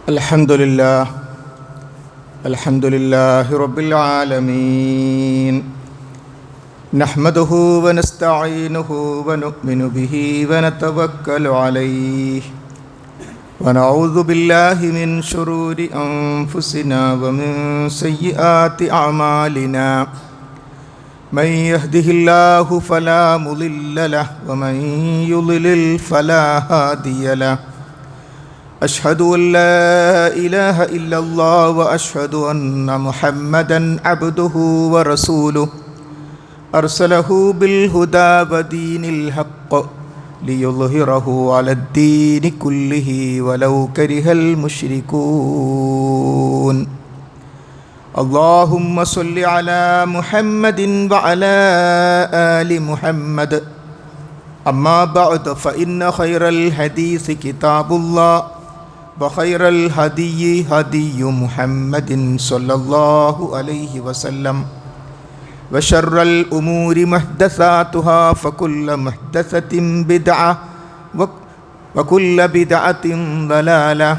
Alhamdulillah, Alhamdulillahi Rabbil Alameen. Nahmaduhu wa nasta'inuhu wa nu'minu bihi wa natawakkalu alayhi. Wa na'udhu billahi min shururi anfusina wa min sayyiati a'malina. Man yahdihillahu fala mudilla lahu wa man yudlil fala hadiya lahu. أشهد أن لا إله إلا الله وأشهد أن محمدًا عبده ورسوله أرسله بالهدى ودين الحق ليظهره على الدين كله ولو كره المشركون اللهم صل على محمد وعلى آل محمد أما بعد فإن خير الحديث كتاب الله وخير الهدي هدي محمد صلى الله عليه وسلم وشر الأمور محدثاتها فكل محدثة بدعة وكل بدعة ضلالة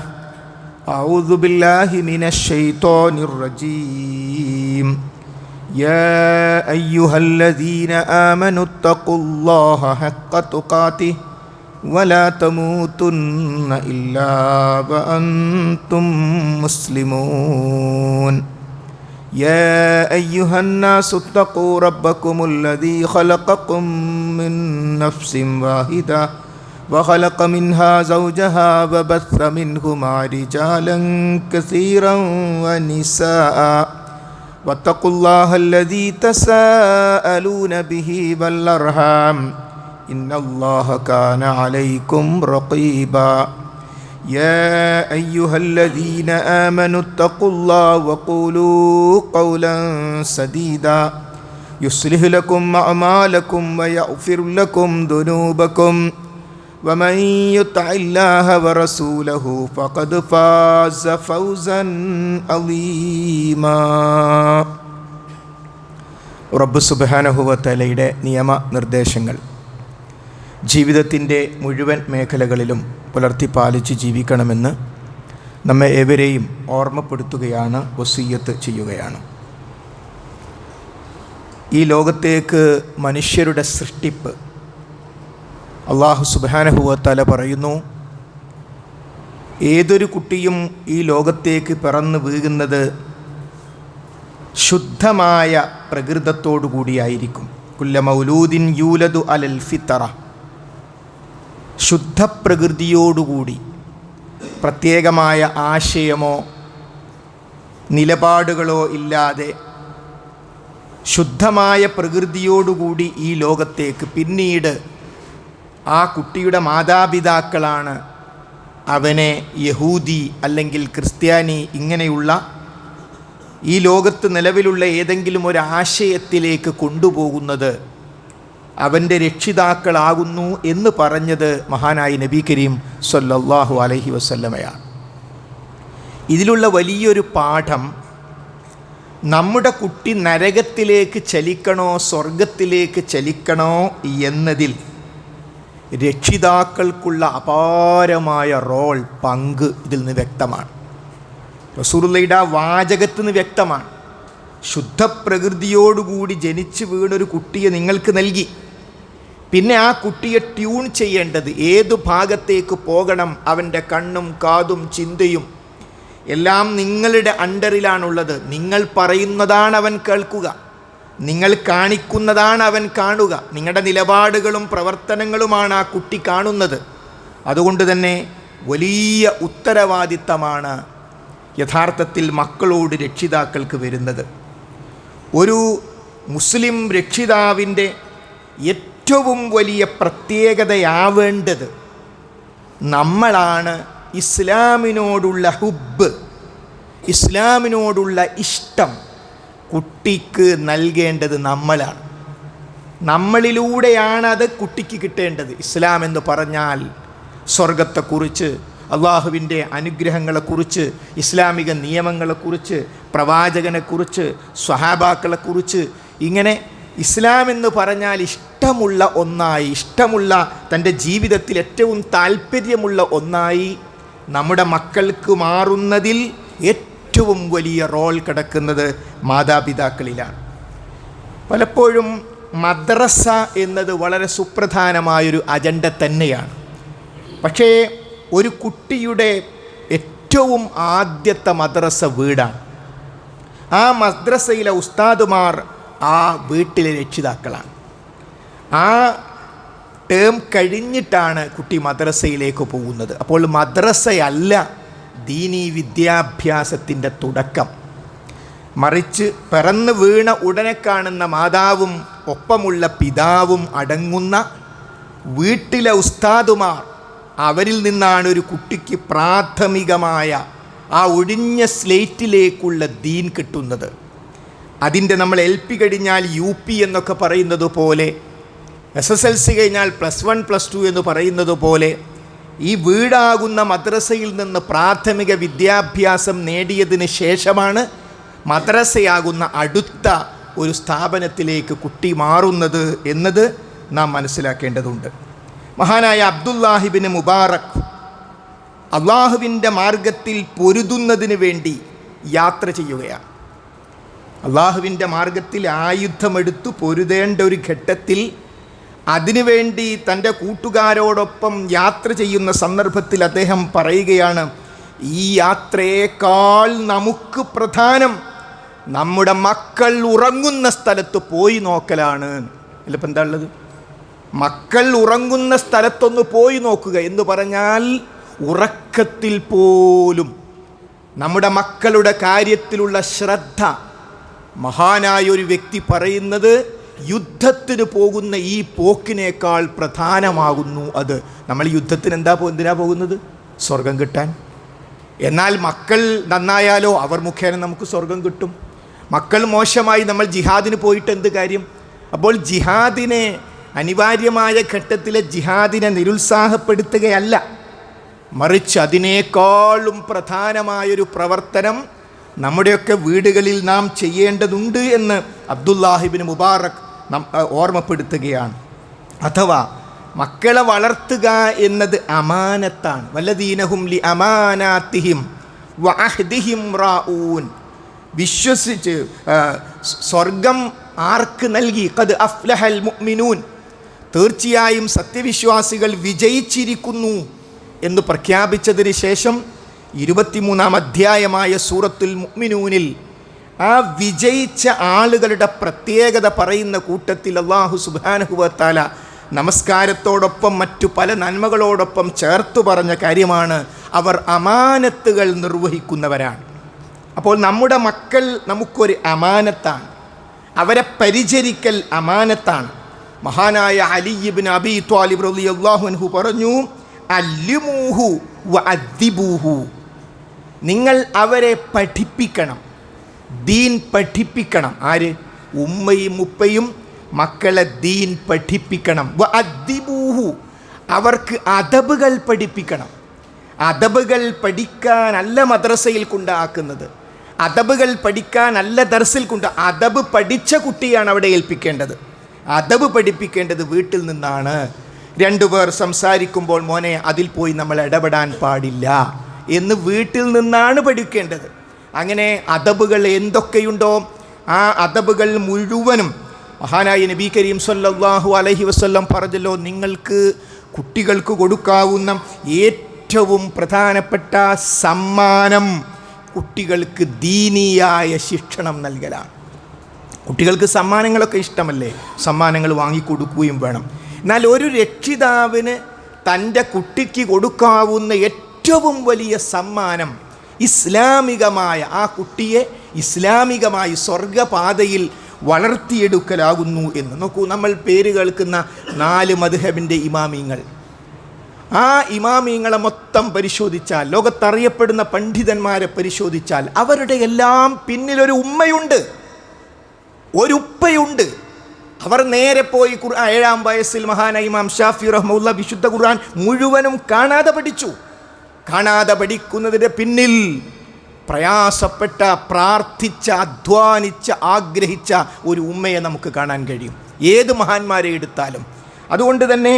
أعوذ بالله من الشيطان الرجيم يا أيها الذين آمنوا اتقوا الله حق تقاته ولا تموتن إلا وأنتم مسلمون يا أيها الناس اتقوا ربكم الذي خلقكم من نفس واحدة وخلق منها زوجها وبث منهما رجالا كثيرا ونساء واتقوا الله الذي تساءلون به والأرحام إن الله كان عليكم رقيبا يا أيها الذين آمنوا اتقوا الله وقولوا قولا سديدا يصلح لكم أعمالكم ويغفر لكم ذنوبكم ومن يطع الله ورسوله فقد فاز فوزا عظيما റബ്ബ് സുബ്ഹാനഹു വ തആലയുടെ നിയമ നിർദ്ദേശങ്ങൾ ജീവിതത്തിൻ്റെ മുഴുവൻ മേഖലകളിലും പുലർത്തിപ്പാലിച്ച് ജീവിക്കണമെന്ന് നമ്മെ ഏവരെയും ഓർമ്മപ്പെടുത്തുകയാണ്, വസിയ്യത്ത് ചെയ്യുകയാണ്. ഈ ലോകത്തേക്ക് മനുഷ്യരുടെ സൃഷ്ടിപ്പ് അല്ലാഹു സുബ്ഹാനഹു വ തആല പറയുന്നു, ഏതൊരു കുട്ടിയും ഈ ലോകത്തേക്ക് പിറന്നു വീഴുന്നത് ശുദ്ധമായ പ്രകൃതത്തോടു കൂടിയായിരിക്കും. കുല്ല മൗലൂദിൻ യൂലദു അലൽ ഫിത്തറ, ശുദ്ധപ്രകൃതിയോടുകൂടി പ്രത്യേകമായ ആശയമോ നിലപാടുകളോ ഇല്ലാതെ ശുദ്ധമായ പ്രകൃതിയോടുകൂടി ഈ ലോകത്തേക്ക്, പിന്നീട് ആ കുട്ടിയുടെ മാതാപിതാക്കളാണ് അവനെ യഹൂദി അല്ലെങ്കിൽ ക്രിസ്ത്യാനി ഇങ്ങനെയുള്ള ഈ ലോകത്ത് നിലവിലുള്ള ഏതെങ്കിലും ഒരു ആശയത്തിലേക്ക് കൊണ്ടുപോകുന്നത് അവൻ്റെ രക്ഷിതാക്കളാകുന്നു എന്ന് പറഞ്ഞത് മഹാനായ നബി കരീം സ്വല്ലല്ലാഹു അലൈഹി വസല്ലമയാണ്. ഇതിലുള്ള വലിയൊരു പാഠം, നമ്മുടെ കുട്ടി നരകത്തിലേക്ക് ചലിക്കണോ സ്വർഗത്തിലേക്ക് ചലിക്കണോ എന്നതിൽ രക്ഷിതാക്കൾക്കുള്ള അപാരമായ റോൾ, പങ്ക് ഇതിൽ നിന്ന് വ്യക്തമാണ്. റസൂലുള്ളാഹിയുടെ വാചകത്തിൽ നിന്ന് വ്യക്തമാണ്. ശുദ്ധപ്രകൃതിയോടുകൂടി ജനിച്ചു വീണൊരു കുട്ടിയെ നിങ്ങൾക്ക് നൽകി, പിന്നെ ആ കുട്ടിയെ ട്യൂൺ ചെയ്യേണ്ടത് ഏതു ഭാഗത്തേക്ക് പോകണം, അവൻ്റെ കണ്ണും കാതും ചിന്തയും എല്ലാം നിങ്ങളുടെ അണ്ടറിലാണുള്ളത്. നിങ്ങൾ പറയുന്നതാണ് അവൻ കേൾക്കുക, നിങ്ങൾ കാണിക്കുന്നതാണ് അവൻ കാണുക, നിങ്ങളുടെ നിലപാടുകളും പ്രവർത്തനങ്ങളുമാണ് ആ കുട്ടി കാണുന്നത്. അതുകൊണ്ട് തന്നെ വലിയ ഉത്തരവാദിത്തമാണ് യഥാർത്ഥത്തിൽ മക്കളോട് രക്ഷിതാക്കൾക്ക് വരുന്നത്. ഒരു മുസ്ലിം രക്ഷിതാവിൻ്റെ ഏറ്റവും വലിയ പ്രത്യേകതയാവേണ്ടത് നമ്മളാണ്. ഇസ്ലാമിനോടുള്ള ഹുബ്ബ്, ഇസ്ലാമിനോടുള്ള ഇഷ്ടം കുട്ടിക്ക് നൽകേണ്ടത് നമ്മളാണ്. നമ്മളിലൂടെയാണ് അത് കുട്ടിക്ക് കിട്ടേണ്ടത്. ഇസ്ലാം എന്ന് പറഞ്ഞാൽ സ്വർഗത്തെക്കുറിച്ച്, അള്ളാഹുവിൻ്റെ അനുഗ്രഹങ്ങളെക്കുറിച്ച്, ഇസ്ലാമിക നിയമങ്ങളെക്കുറിച്ച്, പ്രവാചകനെക്കുറിച്ച്, സ്വഹാബാക്കളെക്കുറിച്ച്, ഇങ്ങനെ ഇസ്ലാം എന്ന് പറഞ്ഞാൽ ഇഷ്ടമുള്ള ഒന്നായി, ഇഷ്ടമുള്ള തൻ്റെ ജീവിതത്തിൽ ഏറ്റവും താല്പര്യമുള്ള ഒന്നായി നമ്മുടെ മക്കൾക്ക് മാറുന്നതിൽ ഏറ്റവും വലിയ റോൾ കിടക്കുന്നത് മാതാപിതാക്കളിലാണ്. പലപ്പോഴും മദ്രസ എന്നത് വളരെ സുപ്രധാനമായൊരു അജണ്ട തന്നെയാണ്. പക്ഷേ ഒരു കുട്ടിയുടെ ഏറ്റവും ആദ്യത്തെ മദ്രസ വീടാണ്. ആ മദ്രസയിലെ ഉസ്താദുമാർ ആ വീട്ടിലെ രക്ഷിതാക്കളാണ്. ആ ടേം കഴിഞ്ഞിട്ടാണ് കുട്ടി മദ്രസയിലേക്ക് പോകുന്നത്. അപ്പോൾ മദ്രസയല്ല ദീനീ വിദ്യാഭ്യാസത്തിൻ്റെ തുടക്കം. മറിച്ച് പിറന്നു വീണ ഉടനെ കാണുന്ന മാതാവും ഒപ്പമുള്ള പിതാവും അടങ്ങുന്ന വീട്ടിലെ ഉസ്താദുമാർ, അവരിൽ നിന്നാണ് ഒരു കുട്ടിക്ക് പ്രാഥമികമായ ആ ഒഴിഞ്ഞ സ്ലേറ്റിലേക്കുള്ള ദീൻ കിട്ടുന്നത്. അതിൻ്റെ നമ്മൾ LP കഴിഞ്ഞാൽ UP എന്നൊക്കെ പറയുന്നത് പോലെ, SSLC കഴിഞ്ഞാൽ +1 +2 എന്ന് പറയുന്നത് പോലെ, ഈ വീടാകുന്ന മദ്രസയിൽ നിന്ന് പ്രാഥമിക വിദ്യാഭ്യാസം നേടിയതിന് ശേഷമാണ് മദ്രസയാകുന്ന അടുത്ത ഒരു സ്ഥാപനത്തിലേക്ക് കുട്ടി മാറുന്നത് എന്നത് നാം മനസ്സിലാക്കേണ്ടതുണ്ട്. മഹാനായ അബ്ദുല്ലാഹി ഇബ്നു മുബാറക് അള്ളാഹുവിൻ്റെ മാർഗത്തിൽ പൊരുതുന്നതിന് വേണ്ടി യാത്ര ചെയ്യുകയാണ്. അള്ളാഹുവിൻ്റെ മാർഗത്തിൽ ആയുധമെടുത്തു പൊരുതേണ്ട ഒരു ഘട്ടത്തിൽ അതിനുവേണ്ടി തൻ്റെ കൂട്ടുകാരോടൊപ്പം യാത്ര ചെയ്യുന്ന സന്ദർഭത്തിൽ അദ്ദേഹം പറയുകയാണ്, ഈ യാത്രയേക്കാൾ നമുക്ക് പ്രധാനം നമ്മുടെ മക്കൾ ഉറങ്ങുന്ന സ്ഥലത്ത് പോയി നോക്കലാണ്. അല്ലപ്പോൾ എന്താ ഉള്ളത്? മക്കൾ ഉറങ്ങുന്ന സ്ഥലത്തൊന്ന് പോയി നോക്കുക എന്ന് പറഞ്ഞാൽ ഉറക്കത്തിൽ പോലും നമ്മുടെ മക്കളുടെ കാര്യത്തിലുള്ള ശ്രദ്ധ. മഹാനായ ഒരു വ്യക്തി പറയുന്നത്, യുദ്ധത്തിന് പോകുന്ന ഈ പോക്കിനേക്കാൾ പ്രധാനമാകുന്നു അത്. നമ്മൾ യുദ്ധത്തിന് എന്തിനാ പോകുന്നത്? സ്വർഗം കിട്ടാൻ. എന്നാൽ മക്കൾ നന്നായാലോ അവർ മുഖേന നമുക്ക് സ്വർഗം കിട്ടും. മക്കൾ മോശമായി നമ്മൾ ജിഹാദിന് പോയിട്ട് എന്ത് കാര്യം? അപ്പോൾ ജിഹാദിനെ, അനിവാര്യമായ ഘട്ടത്തിലെ ജിഹാദിനെ നിരുത്സാഹപ്പെടുത്തുകയല്ല, മറിച്ച് അതിനേക്കാളും പ്രധാനമായൊരു പ്രവർത്തനം നമ്മുടെയൊക്കെ വീടുകളിൽ നാം ചെയ്യേണ്ടതുണ്ട് എന്ന് അബ്ദുല്ലാഹി ഇബ്നു മുബാറക് ഓർമ്മപ്പെടുത്തുകയാണ്. അഥവാ മക്കളെ വളർത്തുക എന്നത് അമാനത്താണ്. വല്ലദീനഹും ലി അമാനാതിഹിം വഅഹ്ദിഹിം റാഊൻ. വിശ്വസിച്ച് സ്വർഗം ആർക്ക് നൽകി? ഖദ് അഫ്ലഹൽ മുഅ്മിനൂൻ. തീർച്ചയായും സത്യവിശ്വാസികൾ വിജയിച്ചിരിക്കുന്നു എന്ന് പ്രഖ്യാപിച്ചതിന് ശേഷം 23-ാം അധ്യായമായ സൂറത്തുൽ മുഅ്മിനൂനിൽ ആ വിജയിച്ച ആളുകളുടെ പ്രത്യേകത പറയുന്ന കൂട്ടത്തിൽ അല്ലാഹു സുബ്ഹാനഹു വ തആല നമസ്കാരത്തോടൊപ്പം മറ്റു പല നന്മകളോടൊപ്പം ചേർത്തു പറഞ്ഞ കാര്യമാണ്, അവർ അമാനത്തുകൾ നിർവഹിക്കുന്നവരാണ്. അപ്പോൾ നമ്മുടെ മക്കൾ നമുക്കൊരു അമാനത്താണ്. അവരെ പരിചരിക്കൽ അമാനത്താണ്. മഹാനായ അലി ഇബ്നു അബീ ത്വാലിബ് റളിയല്ലാഹു അൻഹു പറഞ്ഞു, അല്ലിമൂഹു വഅദ്ദിബൂഹു. നിങ്ങൾ അവരെ പഠിപ്പിക്കണം, ദീൻ പഠിപ്പിക്കണം. ആര്? ഉമ്മയും ഉപ്പയും മക്കളെ ദീൻ പഠിപ്പിക്കണം. വഅദ്ദിബൂഹു, അവർക്ക് അദബുകൾ പഠിപ്പിക്കണം. അദബുകൾ പഠിക്കാനല്ല മദ്രസയിൽ കൊണ്ടാക്കുന്നത്, അദബുകൾ പഠിക്കാനല്ല ദർസിൽ കൊണ്ട്. അദബ് പഠിച്ച കുട്ടിയാണ് അവിടെ ഏൽപ്പിക്കേണ്ടത്. അദബ് പഠിപ്പിക്കേണ്ടത് വീട്ടിൽ നിന്നാണ്. രണ്ടുപേർ സംസാരിക്കുമ്പോൾ മോനെ അതിൽ പോയി നമ്മൾ ഇടപെടാൻ പാടില്ല എന്ന് വീട്ടിൽ നിന്നാണ് പഠിക്കേണ്ടത്. അങ്ങനെ അദബുകൾ എന്തൊക്കെയുണ്ടോ ആ അദബുകൾ മുഴുവനും മഹാനായ നബി കരീം സല്ലല്ലാഹു അലൈഹി വസല്ലം പറഞ്ഞല്ലോ, നിങ്ങൾക്ക് കുട്ടികൾക്ക് കൊടുക്കാവുന്ന ഏറ്റവും പ്രധാനപ്പെട്ട സമ്മാനം കുട്ടികൾക്ക് ദീനിയായ ശിക്ഷണം നൽകലാണ്. കുട്ടികൾക്ക് സമ്മാനങ്ങളൊക്കെ ഇഷ്ടമല്ലേ? സമ്മാനങ്ങൾ വാങ്ങിക്കൊടുക്കുകയും വേണം. എന്നാൽ ഒരു രക്ഷിതാവിന് തൻ്റെ കുട്ടിക്ക് കൊടുക്കാവുന്ന ഏറ്റവും വലിയ സമ്മാനം ഇസ്ലാമികമായ, ആ കുട്ടിയെ ഇസ്ലാമികമായി സ്വർഗപാതയിൽ വളർത്തിയെടുക്കലാകുന്നു എന്ന്. നോക്കൂ, നമ്മൾ പേര് കേൾക്കുന്ന 4 മദ്ഹബിൻ്റെ ഇമാമിങ്ങൾ, ആ ഇമാമിങ്ങളെ മൊത്തം പരിശോധിച്ചാൽ, ലോകത്തറിയപ്പെടുന്ന പണ്ഡിതന്മാരെ പരിശോധിച്ചാൽ, അവരുടെ എല്ലാം പിന്നിലൊരു ഉമ്മയുണ്ട്, ഒരു ഉപ്പയുണ്ട്. അവർ നേരെ പോയി 7-ാം വയസ്സിൽ മഹാനായ ഇമാം ഷാഫി റഹ്മത്തുള്ളാഹി വിശുദ്ധ ഖുർആൻ മുഴുവനും കാണാതെ പഠിച്ചു. കാണാതെ പഠിക്കുന്നതിൻ്റെ പിന്നിൽ പ്രയാസപ്പെട്ട, പ്രാർത്ഥിച്ച, അധ്വാനിച്ച, ആഗ്രഹിച്ച ഒരു ഉമ്മയെ നമുക്ക് കാണാൻ കഴിയും, ഏത് മഹാന്മാരെ എടുത്താലും. അതുകൊണ്ട് തന്നെ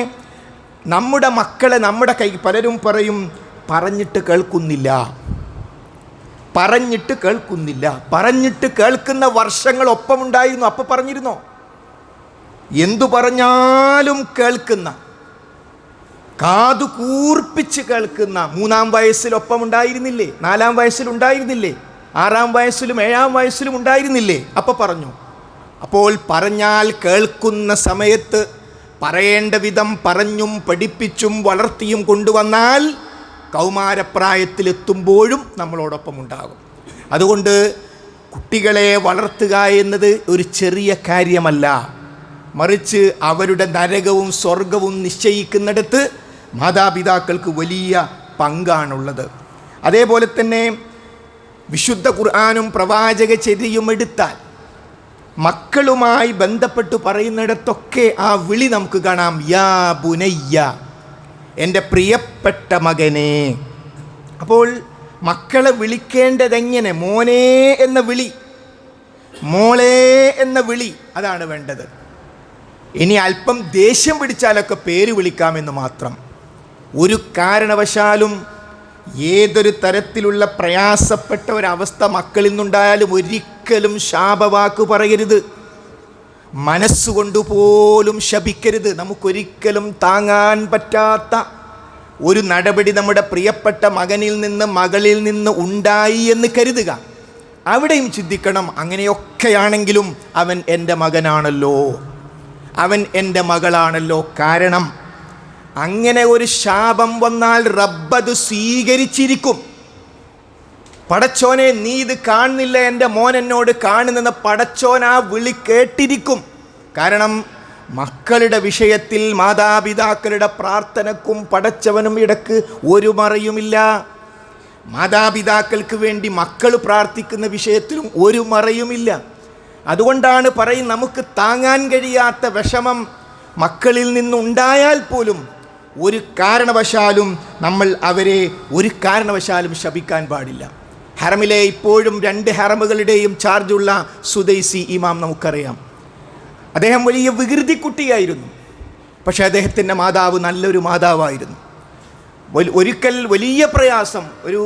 നമ്മുടെ മക്കളെ നമ്മുടെ കൈ, പലരും പറയും പറഞ്ഞിട്ട് കേൾക്കുന്നില്ല. പറഞ്ഞിട്ട് കേൾക്കുന്ന വർഷങ്ങൾ ഒപ്പമുണ്ടായിരുന്നു. അപ്പോൾ പറഞ്ഞിരുന്നോ? എന്തു പറഞ്ഞാലും കേൾക്കുന്ന, കാതു കൂർപ്പിച്ച് കേൾക്കുന്ന, 3-ാം വയസ്സിൽ ഒപ്പമുണ്ടായിരുന്നില്ലേ? 4-ാം വയസ്സിലുണ്ടായിരുന്നില്ലേ? 6-ാം വയസ്സിലും 7-ാം വയസ്സിലും ഉണ്ടായിരുന്നില്ലേ? അപ്പോൾ പറഞ്ഞു. അപ്പോൾ പറഞ്ഞാൽ കേൾക്കുന്ന സമയത്ത് പറയേണ്ട വിധം പറഞ്ഞും പഠിപ്പിച്ചും വളർത്തിയും കൊണ്ടുവന്നാൽ കൗമാരപ്രായത്തിലെത്തുമ്പോഴും നമ്മളോടൊപ്പം ഉണ്ടാകും. അതുകൊണ്ട് കുട്ടികളെ വളർത്തുക എന്നത് ഒരു ചെറിയ കാര്യമല്ല. മറിച്ച് അവരുടെ നരകവും സ്വർഗവും നിശ്ചയിക്കുന്നിടത്ത് മാതാപിതാക്കൾക്ക് വലിയ പങ്കാണുള്ളത്. അതേപോലെ തന്നെ വിശുദ്ധ ഖുർആനും പ്രവാചക ചര്യയും എടുത്താൽ മക്കളുമായി ബന്ധപ്പെട്ട് പറയുന്നിടത്തൊക്കെ ആ വിളി നമുക്ക് കാണാം. യാ ബുനയ്യ, എൻ്റെ പ്രിയപ്പെട്ട മകനെ. അപ്പോൾ മക്കളെ വിളിക്കേണ്ടതെങ്ങനെ? മോനെ എന്ന വിളി, മോളെ എന്ന വിളി, അതാണ് വേണ്ടത്. ഇനി അല്പം ദേഷ്യം പിടിച്ചാലൊക്കെ പേര് വിളിക്കാമെന്ന് മാത്രം. ഒരു കാരണവശാലും ഏതൊരു തരത്തിലുള്ള പ്രയാസപ്പെട്ട ഒരവസ്ഥ മക്കളിൽ നിന്നുണ്ടായാലും ഒരിക്കലും ശാപവാക്ക് പറയരുത്. മനസ്സുകൊണ്ടുപോലും ശപിക്കരുത്. നമുക്കൊരിക്കലും താങ്ങാൻ പറ്റാത്ത ഒരു നടപടി നമ്മുടെ പ്രിയപ്പെട്ട മകനിൽ നിന്ന് മകളിൽ നിന്ന് ഉണ്ടായി എന്ന് കരുതുക. അവിടെയും ചിന്തിക്കണം, അങ്ങനെയൊക്കെയാണെങ്കിലും അവൻ എൻ്റെ മകനാണല്ലോ, അവൻ എൻ്റെ മകളാണല്ലോ. കാരണം അങ്ങനെ ഒരു ശാപം വന്നാൽ റബ്ബത് സ്വീകരിച്ചിരിക്കും. പടച്ചോനെ, നീ ഇത് കാണുന്നില്ല, എൻ്റെ മോൻ എന്നോട് കാണുന്നെന്ന് പടച്ചോൻ ആ വിളി കേട്ടിരിക്കും. കാരണം മക്കളുടെ വിഷയത്തിൽ മാതാപിതാക്കളുടെ പ്രാർത്ഥനക്കും പടച്ചവനും ഇടക്ക് ഒരു മറയുമില്ല. മാതാപിതാക്കൾക്ക് വേണ്ടി മക്കൾ പ്രാർത്ഥിക്കുന്ന വിഷയത്തിലും ഒരു മറയുമില്ല. അതുകൊണ്ടാണ് പറയും, നമുക്ക് താങ്ങാൻ കഴിയാത്ത വിഷമം മക്കളിൽ നിന്നുണ്ടായാൽ പോലും ഒരു കാരണവശാലും നമ്മൾ അവരെ ഒരു കാരണവശാലും ശപിക്കാൻ പാടില്ല. ഹറമിലെ ഇപ്പോഴും 2 ഹറമുകളുടെയും ചാർജുള്ള സുദൈസി ഇമാം നമുക്കറിയാം. അദ്ദേഹം വലിയ വികൃതിക്കുട്ടിയായിരുന്നു. പക്ഷേ അദ്ദേഹത്തിൻ്റെ മാതാവ് നല്ലൊരു മാതാവായിരുന്നു. ഒരിക്കൽ വലിയ പ്രയാസം, ഒരു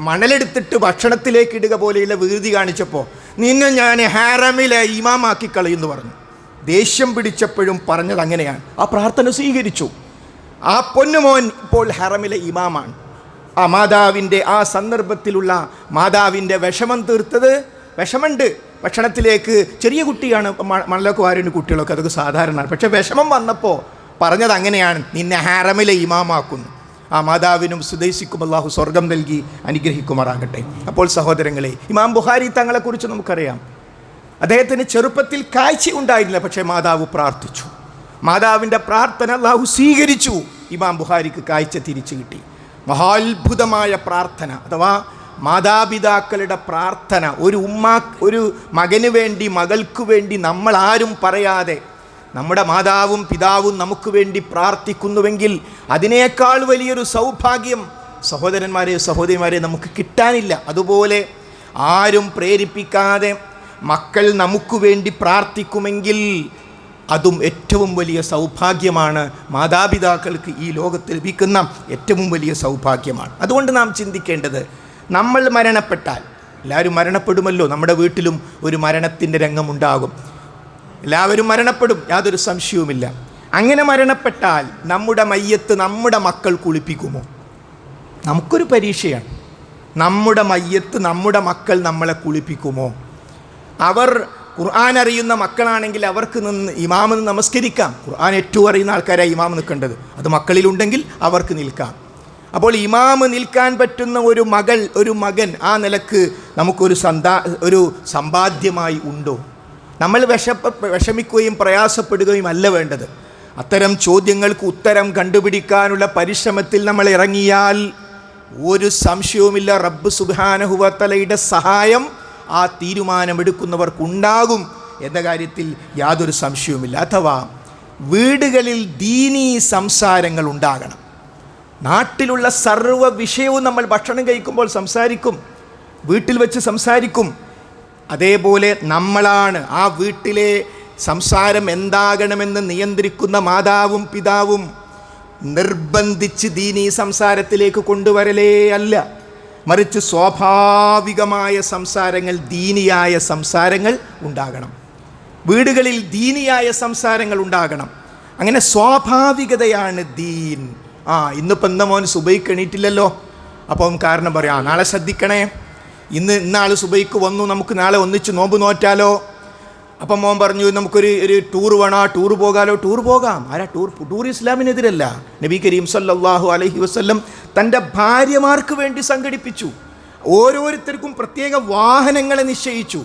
മണലെടുത്തിട്ട് ഭക്ഷണത്തിലേക്ക് ഇടുക പോലെയുള്ള വികൃതി കാണിച്ചപ്പോൾ, നിന്നെ ഞാൻ ഹറമിലെ ഇമാമാക്കി കളയുമെന്ന് പറഞ്ഞു. ദേഷ്യം പിടിച്ചപ്പോഴും പറഞ്ഞത് അങ്ങനെയാണ്. ആ പ്രാർത്ഥന സ്വീകരിച്ചു. ആ പൊന്നുമോൻ ഇപ്പോൾ ഹറമിലെ ഇമാമാണ്. ആ മാതാവിൻ്റെ ആ സന്ദർഭത്തിലുള്ള മാതാവിൻ്റെ വിഷമം തീർത്തത്, വിഷമുണ്ട് ഭക്ഷണത്തിലേക്ക്, ചെറിയ കുട്ടിയാണ്, മണലൊക്കെ വാരുന്ന കുട്ടികളൊക്കെ, അതൊക്കെ സാധാരണമാണ്. പക്ഷേ വിഷമം വന്നപ്പോൾ പറഞ്ഞത് അങ്ങനെയാണ്, നിന്നെ ഹറമിലെ ഇമാമാക്കുന്നു. ആ മാതാവിനും സുദൈസിക്കും അല്ലാഹു സ്വർഗം നൽകി അനുഗ്രഹിക്കുമാറാകട്ടെ. അപ്പോൾ സഹോദരങ്ങളെ, ഇമാം ബുഖാരി തങ്ങളെക്കുറിച്ച് നമുക്കറിയാം. അദ്ദേഹത്തിന് ചെറുപ്പത്തിൽ കാഴ്ച ഉണ്ടായിരുന്നില്ല, പക്ഷേ മാതാവ് പ്രാർത്ഥിച്ചു. മാതാവിൻ്റെ പ്രാർത്ഥന അല്ലാഹു സ്വീകരിച്ചു. ഇമാം ബുഖാരിക്ക് കാഴ്ച തിരിച്ചു കിട്ടി. മഹാത്ഭുതമായ പ്രാർത്ഥന, അഥവാ മാതാപിതാക്കളുടെ പ്രാർത്ഥന. ഒരു മകന് വേണ്ടി, മകൾക്ക് വേണ്ടി നമ്മൾ ആരും പറയാതെ നമ്മുടെ മാതാവും പിതാവും നമുക്ക് വേണ്ടി പ്രാർത്ഥിക്കുന്നുവെങ്കിൽ അതിനേക്കാൾ വലിയൊരു സൗഭാഗ്യം സഹോദരന്മാരെ, സഹോദരിമാരെ നമുക്ക് കിട്ടാനില്ല. അതുപോലെ ആരും പ്രേരിപ്പിക്കാതെ മക്കൾ നമുക്ക് വേണ്ടി പ്രാർത്ഥിക്കുമെങ്കിൽ അതും ഏറ്റവും വലിയ സൗഭാഗ്യമാണ്. മാതാപിതാക്കൾക്ക് ഈ ലോകത്ത് ലഭിക്കുന്ന ഏറ്റവും വലിയ സൗഭാഗ്യമാണ്. അതുകൊണ്ട് നാം ചിന്തിക്കേണ്ടത്, നമ്മൾ മരണപ്പെട്ടാൽ, എല്ലാവരും മരണപ്പെടുമല്ലോ, നമ്മുടെ വീട്ടിലും ഒരു മരണത്തിൻ്റെ രംഗമുണ്ടാകും, എല്ലാവരും മരണപ്പെടും, യാതൊരു സംശയവുമില്ല. അങ്ങനെ മരണപ്പെട്ടാൽ നമ്മുടെ മയ്യത്ത് നമ്മുടെ മക്കൾ കുളിപ്പിക്കുമോ? നമുക്കൊരു പരീക്ഷയാണ്. നമ്മുടെ മയ്യത്ത് നമ്മുടെ മക്കൾ നമ്മളെ കുളിപ്പിക്കുമോ? അവർ ഖുർആൻ അറിയുന്ന മക്കളാണെങ്കിൽ അവർക്ക് നിന്ന് ഇമാമിന് നമസ്കരിക്കാം. ഖുർആൻ ഏറ്റവും അറിയുന്ന ആൾക്കാരാണ് ഇമാം നിൽക്കേണ്ടത്. അത് മക്കളിലുണ്ടെങ്കിൽ അവർക്ക് നിൽക്കാം. അപ്പോൾ ഇമാമ് നിൽക്കാൻ പറ്റുന്ന ഒരു മകൻ ആ നിലക്ക് നമുക്കൊരു സമ്പാദ്യമായി ഉണ്ടോ? നമ്മൾ വിഷമിക്കുകയും പ്രയാസപ്പെടുകയും അല്ല വേണ്ടത്. അത്തരം ചോദ്യങ്ങൾക്ക് ഉത്തരം കണ്ടുപിടിക്കാനുള്ള പരിശ്രമത്തിൽ നമ്മൾ ഇറങ്ങിയാൽ ഒരു സംശയവുമില്ല, റബ്ബ് സുബ്ഹാനഹു വ തആലയുടെ സഹായം ആ തീരുമാനമെടുക്കുന്നവർക്കുണ്ടാകും എന്ന കാര്യത്തിൽ യാതൊരു സംശയവുമില്ല. അഥവാ വീടുകളിൽ ദീനീ സംസാരങ്ങൾ ഉണ്ടാകണം. നാട്ടിലുള്ള സർവ്വ വിഷയവും നമ്മൾ ഭക്ഷണം കഴിക്കുമ്പോൾ സംസാരിക്കും, വീട്ടിൽ വെച്ച് സംസാരിക്കും. അതേപോലെ നമ്മളാണ് ആ വീട്ടിലെ സംസാരം എന്താകണമെന്ന് നിയന്ത്രിക്കുന്ന മാതാവും പിതാവും. നിർബന്ധിച്ച് ദീനീ സംസാരത്തിലേക്ക് കൊണ്ടുവരലേ അല്ല, മറിച്ച് സ്വാഭാവികമായ സംസാരങ്ങൾ, ദീനിയായ സംസാരങ്ങൾ ഉണ്ടാകണം. വീടുകളിൽ ദീനിയായ സംസാരങ്ങൾ ഉണ്ടാകണം. അങ്ങനെ സ്വാഭാവികതയാണ് ദീൻ. ഇന്നിപ്പോൾ എന്താ മോൻ സുബൈക്ക് എണീറ്റില്ലല്ലോ, അപ്പം കാരണം പറയാം നാളെ ശ്രദ്ധിക്കണേ, ഇന്നാൾ സുബൈക്ക് വന്നു, നമുക്ക് നാളെ ഒന്നിച്ച് നോമ്പ് നോറ്റാലോ. അപ്പം മോൻ പറഞ്ഞു നമുക്കൊരു ടൂർ വേണോ, ടൂർ പോകാലോ. ടൂർ പോകാം. ആരാ ടൂർ ഇസ്ലാമിനെതിരല്ല. നബി കരീം സല്ലല്ലാഹു അലൈഹി വസല്ലം തൻ്റെ ഭാര്യമാർക്ക് വേണ്ടി സംഘടിപ്പിച്ചു. ഓരോരുത്തർക്കും പ്രത്യേക വാഹനങ്ങളെ നിശ്ചയിച്ചു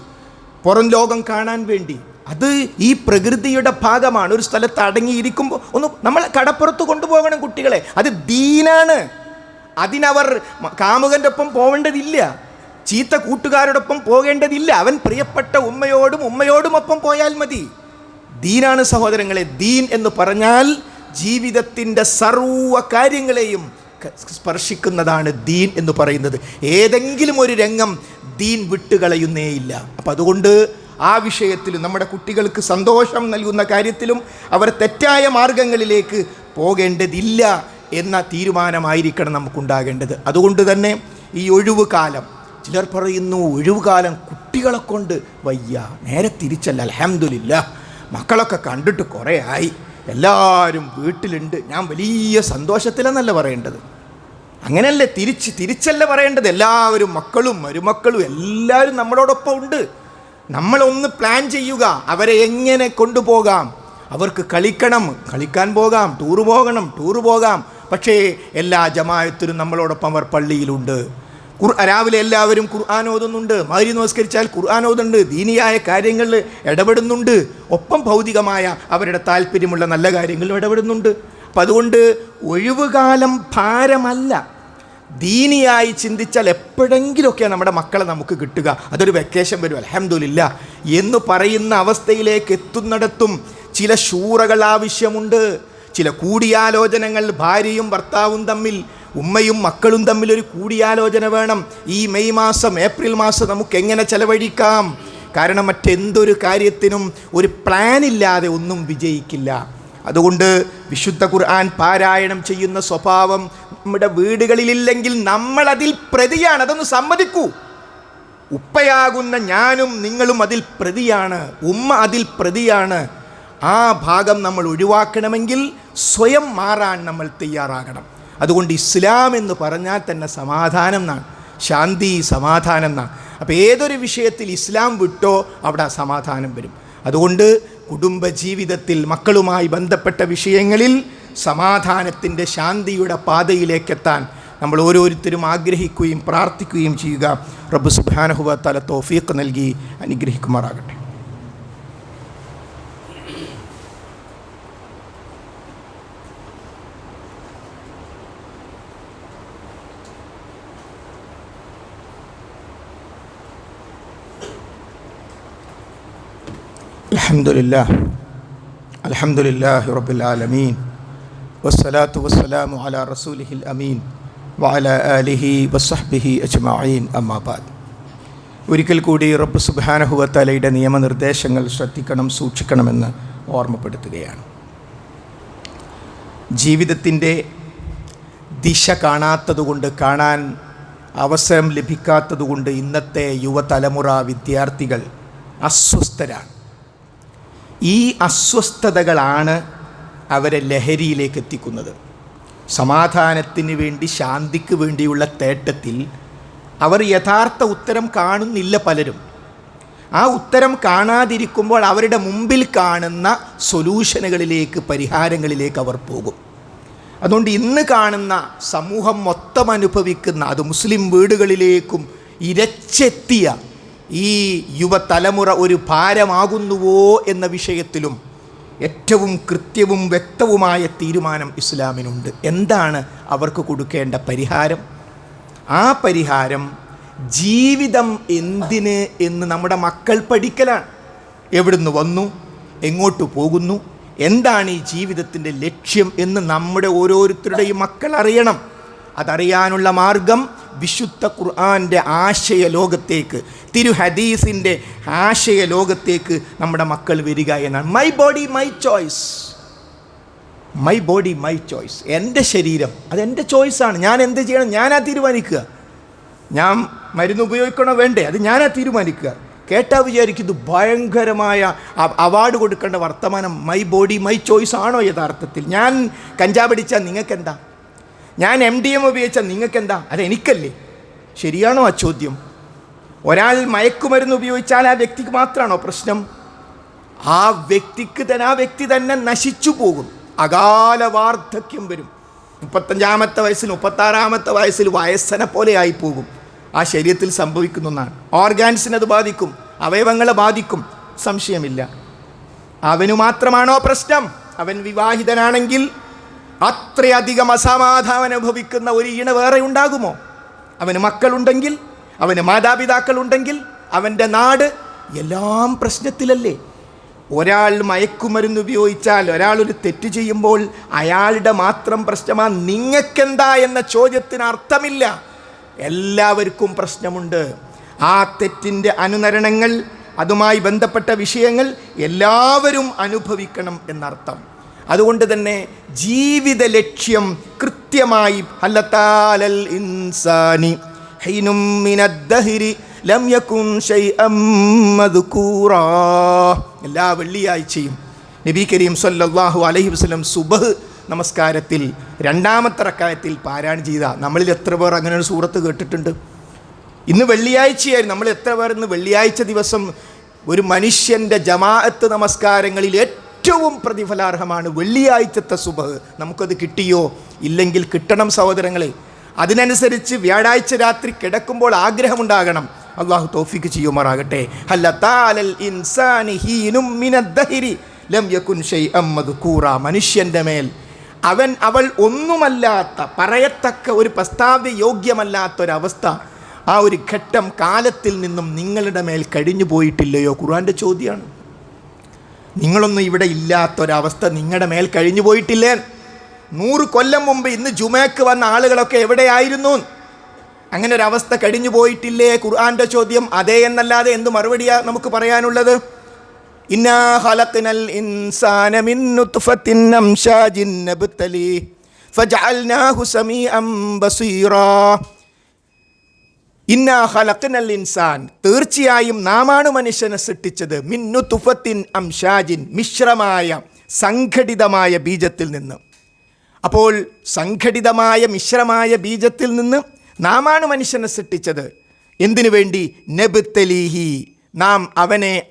പുറം ലോകം കാണാൻ വേണ്ടി. അത് ഈ പ്രകൃതിയുടെ ഭാഗമാണ്. ഒരു സ്ഥലത്ത് അടങ്ങിയിരിക്കുമ്പോൾ നമ്മൾ കടപ്പുറത്ത് കൊണ്ടുപോകണം കുട്ടികളെ. അത് ദീനാണ്. അതിനവർ കാമുകൻ്റെ ഒപ്പം പോവേണ്ടതില്ല, ചീത്ത കൂട്ടുകാരോടൊപ്പം പോകേണ്ടതില്ല. അവൻ പ്രിയപ്പെട്ട ഉമ്മയോടും ഒപ്പം പോയാൽ മതി. ദീനാണ് സഹോദരങ്ങളെ. ദീൻ എന്ന് പറഞ്ഞാൽ ജീവിതത്തിൻ്റെ സർവ്വ കാര്യങ്ങളെയും സ്പർശിക്കുന്നതാണ് ദീൻ എന്ന് പറയുന്നത്. ഏതെങ്കിലും ഒരു രംഗം ദീൻ വിട്ടുകളയുന്നേയില്ല. അപ്പം അതുകൊണ്ട് ആ വിഷയത്തിൽ നമ്മുടെ കുട്ടികൾക്ക് സന്തോഷം നൽകുന്ന കാര്യത്തിലും അവർ തെറ്റായ മാർഗങ്ങളിലേക്ക് പോകേണ്ടതില്ല എന്ന തീരുമാനമായിരിക്കണം നമുക്കുണ്ടാകേണ്ടത്. അതുകൊണ്ട് തന്നെ ഈ ഒഴിവ് കാലം, ചിലർ പറയുന്നു ഒഴിവ് കാലം കുട്ടികളെ കൊണ്ട് വയ്യ. നേരെ തിരിച്ചല്ല. അൽഹംദുലില്ലാഹ് മക്കളൊക്കെ കണ്ടിട്ട് കുറേ ആയി, എല്ലാവരും വീട്ടിലുണ്ട്, ഞാൻ വലിയ സന്തോഷത്തിലെന്നല്ല പറയേണ്ടത്. അങ്ങനെയല്ലേ, തിരിച്ചല്ല പറയേണ്ടത്. എല്ലാവരും മക്കളും മരുമക്കളും എല്ലാവരും നമ്മളോടൊപ്പം ഉണ്ട്. നമ്മളൊന്ന് പ്ലാൻ ചെയ്യുക, അവരെ എങ്ങനെ കൊണ്ടുപോകാം. അവർക്ക് കളിക്കാൻ പോകാം, ടൂറ് പോകാം. പക്ഷേ എല്ലാ ജമാഅത്തിലും നമ്മളോടൊപ്പം അവർ പള്ളിയിലുണ്ട്. രാവിലെ എല്ലാവരും ഖുർആൻ ഓതുന്നുണ്ട്, മഗ്‌രിബ് നമസ്കരിച്ചാൽ ഖുർആൻ ഓതുന്നുണ്ട്, ദീനിയായ കാര്യങ്ങളിൽ ഇടപെടുന്നുണ്ട്, ഒപ്പം ഭൗതികമായ അവരുടെ താല്പര്യമുള്ള നല്ല കാര്യങ്ങളിലും ഇടപെടുന്നുണ്ട്. അപ്പം അതുകൊണ്ട് ഒഴിവുകാലം ഭാരമല്ല. ദീനിയായി ചിന്തിച്ചാൽ എപ്പോഴെങ്കിലുമൊക്കെയാണ് നമ്മുടെ മക്കളെ നമുക്ക് കിട്ടുക. അതൊരു വെക്കേഷൻ വരും അൽഹംദുലില്ലാഹ് എന്ന് പറയുന്ന അവസ്ഥയിലേക്ക് എത്തുന്നിടത്തും ചില ശൂറകൾ ആവശ്യമുണ്ട്. ചില കൂടിയാലോചനകൾ, ഭാര്യയും ഭർത്താവും തമ്മിൽ, ഉമ്മയും മക്കളും തമ്മിൽ ഒരു കൂടിയാലോചന വേണം. ഈ മെയ് മാസം, ഏപ്രിൽ മാസം നമുക്ക് എങ്ങനെ ചെലവഴിക്കാം. കാരണം മറ്റെന്തൊരു കാര്യത്തിനും ഒരു പ്ലാനില്ലാതെ ഒന്നും വിജയിക്കില്ല. അതുകൊണ്ട് വിശുദ്ധ ഖുർആൻ പാരായണം ചെയ്യുന്ന സ്വഭാവം നമ്മുടെ വീടുകളിലില്ലെങ്കിൽ നമ്മളതിൽ പ്രതിയാണ്. അതൊന്ന് സമ്മതിക്കൂ. ഉപ്പയാകുന്ന ഞാനും നിങ്ങളും അതിൽ പ്രതിയാണ്, ഉമ്മ അതിൽ പ്രതിയാണ്. ആ ഭാഗം നമ്മൾ ഒഴിവാക്കണമെങ്കിൽ സ്വയം മാറാൻ നമ്മൾ തയ്യാറാകണം. അതുകൊണ്ട് ഇസ്ലാം എന്ന് പറഞ്ഞാൽ തന്നെ സമാധാനം എന്നാണ്, ശാന്തി, സമാധാനം എന്നാണ്. അപ്പോൾ ഏതൊരു വിഷയത്തിൽ ഇസ്ലാം വിട്ടോ അവിടെ സമാധാനം വരും. അതുകൊണ്ട് കുടുംബജീവിതത്തിൽ മക്കളുമായി ബന്ധപ്പെട്ട വിഷയങ്ങളിൽ സമാധാനത്തിൻ്റെ, ശാന്തിയുടെ പാതയിലേക്കെത്താൻ നമ്മൾ ഓരോരുത്തരും ആഗ്രഹിക്കുകയും പ്രാർത്ഥിക്കുകയും ചെയ്യുക. റബ്ബ് സുബ്ഹാനഹു വ തആല തൗഫീഖ് നൽകി അനുഗ്രഹിക്കുമാറാകട്ടെ. അൽഹംദുലില്ലാഹി റബ്ബിൽ ആലമീൻ വസ്സലാത്തു വസ്സലാമു അലാ റസൂലിഹിൽ അമീൻ വഅലാ ആലിഹി വസ്സഹ്ബിഹി അജ്മഈൻ. അമ്മാ ബഅദ്. ഒരിക്കൽ കൂടി റബ്ബ് സുബ്ഹാനഹു വ തആലയുടെ നിയമനിർദ്ദേശങ്ങൾ ശ്രദ്ധിക്കണം, സൂക്ഷിക്കണമെന്ന് ഓർമ്മപ്പെടുത്തുകയാണ്. ജീവിതത്തിൻ്റെ ദിശ കാണാത്തതുകൊണ്ട്, കാണാൻ അവസരം ലഭിക്കാത്തതുകൊണ്ട് ഇന്നത്തെ യുവതലമുറ, വിദ്യാർത്ഥികൾ അസ്വസ്ഥരാണ്. ഈ അസ്വസ്ഥതകളാണ് അവരെ ലഹരിയിലേക്ക് എത്തിക്കുന്നത്. സമാധാനത്തിന് വേണ്ടി, ശാന്തിക്ക് വേണ്ടിയുള്ള തേട്ടത്തിൽ അവർ യഥാർത്ഥ ഉത്തരം കാണുന്നില്ല പലരും. ആ ഉത്തരം കാണാതിരിക്കുമ്പോൾ അവരുടെ മുമ്പിൽ കാണുന്ന സൊല്യൂഷനുകളിലേക്ക്, പരിഹാരങ്ങളിലേക്ക് അവർ പോകും. അതുകൊണ്ട് ഇന്ന് കാണുന്ന സമൂഹം മൊത്തം അനുഭവിക്കുന്ന, അത് മുസ്ലിം വീടുകളിലേക്കും ഇരച്ചെത്തിയ ഈ യുവതലമുറ ഒരു ഭാരമാകുന്നുവോ എന്ന വിഷയത്തിലും ഏറ്റവും കൃത്യവും വ്യക്തവുമായ തീരുമാനം ഇസ്ലാമിനുണ്ട്. എന്താണ് അവർക്ക് കൊടുക്കേണ്ട പരിഹാരം? ആ പരിഹാരം ജീവിതം എന്തിന് എന്ന് നമ്മുടെ മക്കൾ പഠിക്കലാണ്. എവിടുന്ന് വന്നു, എങ്ങോട്ട് പോകുന്നു, എന്താണ് ഈ ജീവിതത്തിൻ്റെ ലക്ഷ്യം എന്ന് നമ്മുടെ ഓരോരുത്തരുടെയും മക്കൾ അറിയണം. അതറിയാനുള്ള മാർഗം വിശുദ്ധ ഖുർആൻ്റെ ആശയ ലോകത്തേക്ക്, തിരു ഹദീസിൻ്റെ ആശയ ലോകത്തേക്ക് നമ്മുടെ മക്കൾ വരിക എന്നാണ്. My body my choice. My body my choice. എൻ്റെ ശരീരം അതെൻ്റെ ചോയ്സാണ്. ഞാൻ എന്ത് ചെയ്യണം ഞാനാ തീരുമാനിക്കുക. ഞാൻ മരുന്ന് ഉപയോഗിക്കണോ വേണ്ടേ അത് ഞാനാ തീരുമാനിക്കുക. കേട്ടാൽ വിചാരിക്കുന്നത് ഭയങ്കരമായ അവാർഡ് കൊടുക്കേണ്ട വർത്തമാനം. മൈ ബോഡി മൈ ചോയ്സ് ആണോ യഥാർത്ഥത്തിൽ? ഞാൻ കഞ്ചാവ് അടിച്ചാൽ നിങ്ങൾക്കെന്താ? ഞാൻ MDMA ഉപയോഗിച്ചാൽ നിങ്ങൾക്കെന്താ? അതെനിക്കല്ലേ? ശരിയാണോ ആ ചോദ്യം? ഒരാൾ മയക്കുമരുന്ന് ഉപയോഗിച്ചാൽ ആ വ്യക്തിക്ക് മാത്രമാണോ പ്രശ്നം? ആ വ്യക്തി തന്നെ നശിച്ചു പോകും. അകാല വാർദ്ധക്യം വരും. 35-ാമത്തെ വയസ്സിൽ 36-ാമത്തെ വയസ്സിൽ വയസ്സനെ പോലെ ആയി പോകും. ആ ശരീരത്തിൽ സംഭവിക്കുന്ന ഒന്നാണ്. ഓർഗാൻസിനത് ബാധിക്കും, അവയവങ്ങളെ ബാധിക്കും, സംശയമില്ല. അവനു മാത്രമാണോ പ്രശ്നം? അവൻ വിവാഹിതനാണെങ്കിൽ അത്രയധികം അസമാധാനം അനുഭവിക്കുന്ന ഒരു ഈണ വേറെ ഉണ്ടാകുമോ? അവന് മക്കളുണ്ടെങ്കിൽ, അവന് മാതാപിതാക്കളുണ്ടെങ്കിൽ, അവൻ്റെ നാട് എല്ലാം പ്രശ്നത്തിലല്ലേ? ഒരാൾ മയക്കുമരുന്ന് ഉപയോഗിച്ചാൽ, ഒരാളൊരു തെറ്റ് ചെയ്യുമ്പോൾ അയാളുടെ മാത്രം പ്രശ്നമാണ് നിങ്ങൾക്കെന്താ എന്ന ചോദ്യത്തിന് അർത്ഥമില്ല. എല്ലാവർക്കും പ്രശ്നമുണ്ട്. ആ തെറ്റിൻ്റെ അനുനരണങ്ങൾ, അതുമായി ബന്ധപ്പെട്ട വിഷയങ്ങൾ എല്ലാവരും അനുഭവിക്കണം എന്നർത്ഥം. അതുകൊണ്ട് തന്നെ ജീവിത ലക്ഷ്യം കൃത്യമായി ഹല്ലത്താലൽ ഇൻസാനി ഹൈനും മിനദ്ദഹരി ലം യകുൻ ശൈഅം മദ്കൂറാ. എല്ലാ വെള്ളിയാഴ്ചയും നബി കരീം സല്ലല്ലാഹു അലൈഹി വസല്ലം സുബ്ഹ് നമസ്കാരത്തിൽ 2-ാമത്തെ റക്അത്തിൽ പാരായണം ചെയ്ത നമ്മളിൽ എത്ര പേർ അങ്ങനെ ഒരു സൂറത്ത് കേട്ടിട്ടുണ്ട്? ഇന്ന് വെള്ളിയാഴ്ചയായിരുന്നു. നമ്മൾ എത്ര പേർ ഇന്ന് വെള്ളിയാഴ്ച ദിവസം ഒരു മനുഷ്യൻ്റെ ജമാഅത്ത് നമസ്കാരങ്ങളിൽ ഏറ്റവും പ്രതിഫലാർഹമാണ് വെള്ളിയാഴ്ചത്തെ സുബ്ഹ്. നമുക്കത് കിട്ടിയോ? ഇല്ലെങ്കിൽ കിട്ടണം സഹോദരങ്ങളെ. അതിനനുസരിച്ച് വ്യാഴാഴ്ച രാത്രി കിടക്കുമ്പോൾ ആഗ്രഹമുണ്ടാകണം. അള്ളാഹു തൗഫീഖ് ചെയ്യുമാറാകട്ടെ. ഹല്ലത്താലൽ ഇൻസാനി ഹീനും മിനദ്ദഹരി ലം യകുൻ ശൈഅം മദ്കൂറാ. മനുഷ്യൻ്റെ മേൽ അവൾ ഒന്നുമല്ലാത്ത, പറയത്തക്ക ഒരു പ്രസ്താവ്യ യോഗ്യമല്ലാത്തൊരവസ്ഥ, ആ ഒരു ഘട്ടം കാലത്തിൽ നിന്നും നിങ്ങളുടെ മേൽ കഴിഞ്ഞു പോയിട്ടില്ലയോ? ഖുർആൻ്റെ ചോദ്യമാണ്. നിങ്ങളൊന്നും ഇവിടെ ഇല്ലാത്തൊരവസ്ഥ നിങ്ങളുടെ മേൽ കഴിഞ്ഞു പോയിട്ടില്ലേ? 100 കൊല്ലം മുമ്പ് ഇന്ന് ജുമയ്ക്ക് വന്ന ആളുകളൊക്കെ എവിടെയായിരുന്നു? അങ്ങനെ ഒരവസ്ഥ കഴിഞ്ഞു പോയിട്ടില്ലേ? ഖുർആൻ്റെ ചോദ്യം. അതേ എന്നല്ലാതെ എന്ത് മറുപടിയാണ് നമുക്ക് പറയാനുള്ളത്? ഇന്നാ ഖലഖ്നൽ ഇൻസാന മിൻ നുത്ഫത്തിൻ അംശാജിൻ നബ്തലി ഫജഅൽനാഹു സമീഅൻ ബസീറാ. ഇന്നാ ഖലഖ്നൽ ഇൻസാൻ, തീർച്ചയായും നാമാണ് മനുഷ്യനെ സൃഷ്ടിച്ചത്. മിൻ നുത്ഫത്തിൻ അംശാജിൻ, മിശ്രമായ സംഘടിതമായ ബീജത്തിൽ നിന്ന്. അപ്പോൾ സംഘടിതമായ മിശ്രമായ ബീജത്തിൽ നിന്ന് നാമാണ് മനുഷ്യനെ സൃഷ്ടിച്ചത്. എന്തിനു വേണ്ടി? നബ്തലീഹി, നാം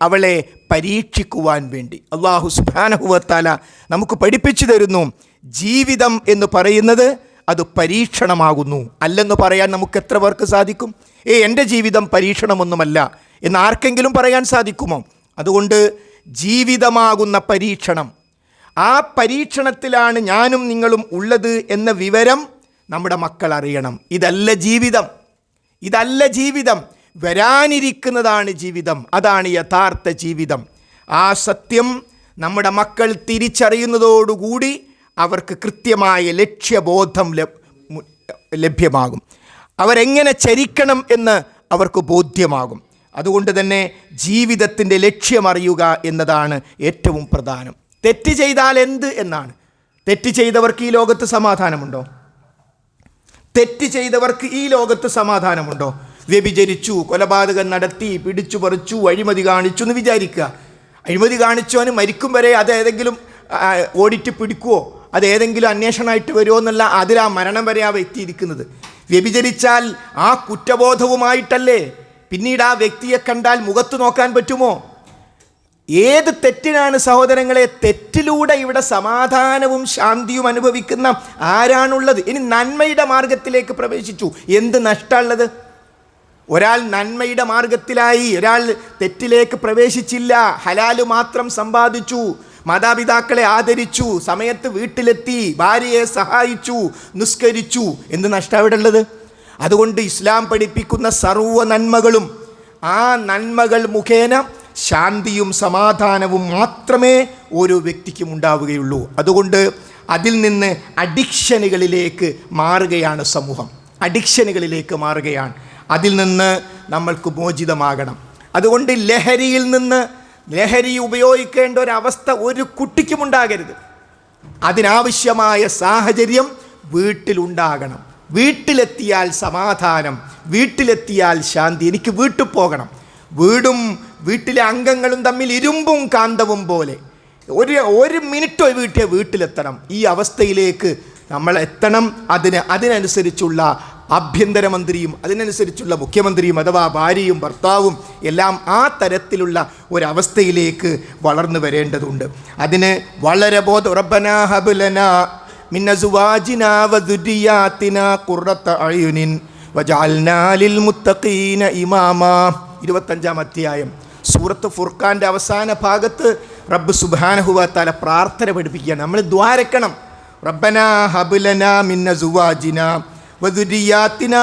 അവളെ പരീക്ഷിക്കുവാൻ വേണ്ടി. അല്ലാഹു സുബ്ഹാനഹു വ തആല നമുക്ക് പഠിപ്പിച്ചു തരുന്നു, ജീവിതം എന്ന് പറയുന്നത് അത് പരീക്ഷണമാകുന്നു. അല്ലെന്ന് പറയാൻ നമുക്ക് എത്ര പേർക്ക് സാധിക്കും? എൻ്റെ ജീവിതം പരീക്ഷണമൊന്നുമല്ല എന്ന് ആർക്കെങ്കിലും പറയാൻ സാധിക്കുമോ? അതുകൊണ്ട് ജീവിതമാകുന്ന പരീക്ഷണം, ആ പരീക്ഷണത്തിലാണ് ഞാനും നിങ്ങളും ഉള്ളത് എന്ന വിവരം നമ്മുടെ മക്കൾ അറിയണം. ഇതല്ല ജീവിതം, വരാനിരിക്കുന്നതാണ് ജീവിതം. അതാണ് യഥാർത്ഥ ജീവിതം. ആ സത്യം നമ്മുടെ മക്കൾ തിരിച്ചറിയുന്നതോടുകൂടി അവർക്ക് കൃത്യമായ ലക്ഷ്യബോധം ലഭ്യമാകും. അവരെങ്ങനെ ചരിക്കണം എന്ന് അവർക്ക് ബോധ്യമാകും. അതുകൊണ്ട് തന്നെ ജീവിതത്തിൻ്റെ ലക്ഷ്യമറിയുക എന്നതാണ് ഏറ്റവും പ്രധാനം. തെറ്റ് ചെയ്താൽ എന്ത് എന്നാണ്. തെറ്റ് ചെയ്തവർക്ക് ഈ ലോകത്ത് സമാധാനമുണ്ടോ? തെറ്റ് ചെയ്തവർക്ക് ഈ ലോകത്ത് സമാധാനമുണ്ടോ? വ്യഭിചരിച്ചു, കൊലപാതകം നടത്തി, പിടിച്ചു പറിച്ചു, അഴിമതി കാണിച്ചു എന്ന് വിചാരിക്കുക. അഴിമതി കാണിച്ചവന് മരിക്കും വരെ അതേതെങ്കിലും ഓഡിറ്റ് പിടിക്കുമോ? അതേതെങ്കിലും അന്വേഷണമായിട്ട് വരുമോ എന്നല്ല, അതിലാ മരണം വരെ ആ വ്യക്തി ഇരിക്കുന്നത്. വ്യഭിചരിച്ചാൽ ആ കുറ്റബോധവുമായിട്ടല്ലേ പിന്നീട് ആ വ്യക്തിയെ കണ്ടാൽ മുഖത്ത് നോക്കാൻ പറ്റുമോ? ഏത് തെറ്റിനാണ് സഹോദരങ്ങളെ? തെറ്റിലൂടെ ഇവിടെ സമാധാനവും ശാന്തിയും അനുഭവിക്കുന്ന ആരാണുള്ളത്? ഇനി നന്മയുടെ മാർഗത്തിലേക്ക് പ്രവേശിച്ചു, എന്ത് നഷ്ടമുള്ളത്? ഒരാൾ നന്മയുടെ മാർഗത്തിലായി, ഒരാൾ തെറ്റിലേക്ക് പ്രവേശിച്ചില്ല, ഹലാല് മാത്രം സമ്പാദിച്ചു, മാതാപിതാക്കളെ ആദരിച്ചു, സമയത്ത് വീട്ടിലെത്തി, ഭാര്യയെ സഹായിച്ചു, നിസ്കരിച്ചു, എന്ത് നഷ്ടം അവിടെ ഉള്ളത്? അതുകൊണ്ട് ഇസ്ലാം പഠിപ്പിക്കുന്ന സർവ്വ നന്മകളും, ആ നന്മകൾ മുഖേന ശാന്തിയും സമാധാനവും മാത്രമേ ഓരോ വ്യക്തിക്കും ഉണ്ടാവുകയുള്ളൂ. അതുകൊണ്ട് അതിൽ നിന്ന് അഡിക്ഷനുകളിലേക്ക് മാറുകയാണ് സമൂഹം, അഡിക്ഷനുകളിലേക്ക് മാറുകയാണ്. അതിൽ നിന്ന് നമ്മൾക്ക് മോചിതമാകണം. അതുകൊണ്ട് ലഹരി ഉപയോഗിക്കേണ്ട ഒരവസ്ഥ ഒരു കുട്ടിക്കും ഉണ്ടാകരുത്. അതിനാവശ്യമായ സാഹചര്യം വീട്ടിലുണ്ടാകണം. വീട്ടിലെത്തിയാൽ സമാധാനം, വീട്ടിലെത്തിയാൽ ശാന്തി. എനിക്ക് വീട്ടിൽ പോകണം. വീടും വീട്ടിലെ അംഗങ്ങളും തമ്മിൽ ഇരുമ്പും കാന്തവും പോലെ ഒരു മിനിറ്റോ വീട്ടിലെത്തണം. ഈ അവസ്ഥയിലേക്ക് നമ്മൾ എത്തണം. അതിനനുസരിച്ചുള്ള ആഭ്യന്തരമന്ത്രിയും അതിനനുസരിച്ചുള്ള മുഖ്യമന്ത്രിയും അഥവാ ഭാര്യയും ഭർത്താവും എല്ലാം ആ തരത്തിലുള്ള ഒരവസ്ഥയിലേക്ക് വളർന്നു വരേണ്ടതുണ്ട്. അതിന് വളരെ റബ്ബനാ ഹബ് ലനാ മിൻ അസ്വാജിനാ വദുരിയാതിനാ ഖുർറത അയുനിൻ വജഅൽനാ ലിൽ മുത്തഖീന ഇമാമാ. 25-ാം അധ്യായം സൂറത്ത് ഫുർഖാൻ്റെ അവസാന ഭാഗത്ത് റബ്ബ് സുബ്ഹാനഹു വ തആല പ്രാർത്ഥന പഠിപ്പിക്കുകയാണ്. നമ്മൾ ദ്വാരക്കണം. റബ്ബനാ ഹബ് ലനാ മിൻ അസ്വാജിനാ വദുരിയാതിനാ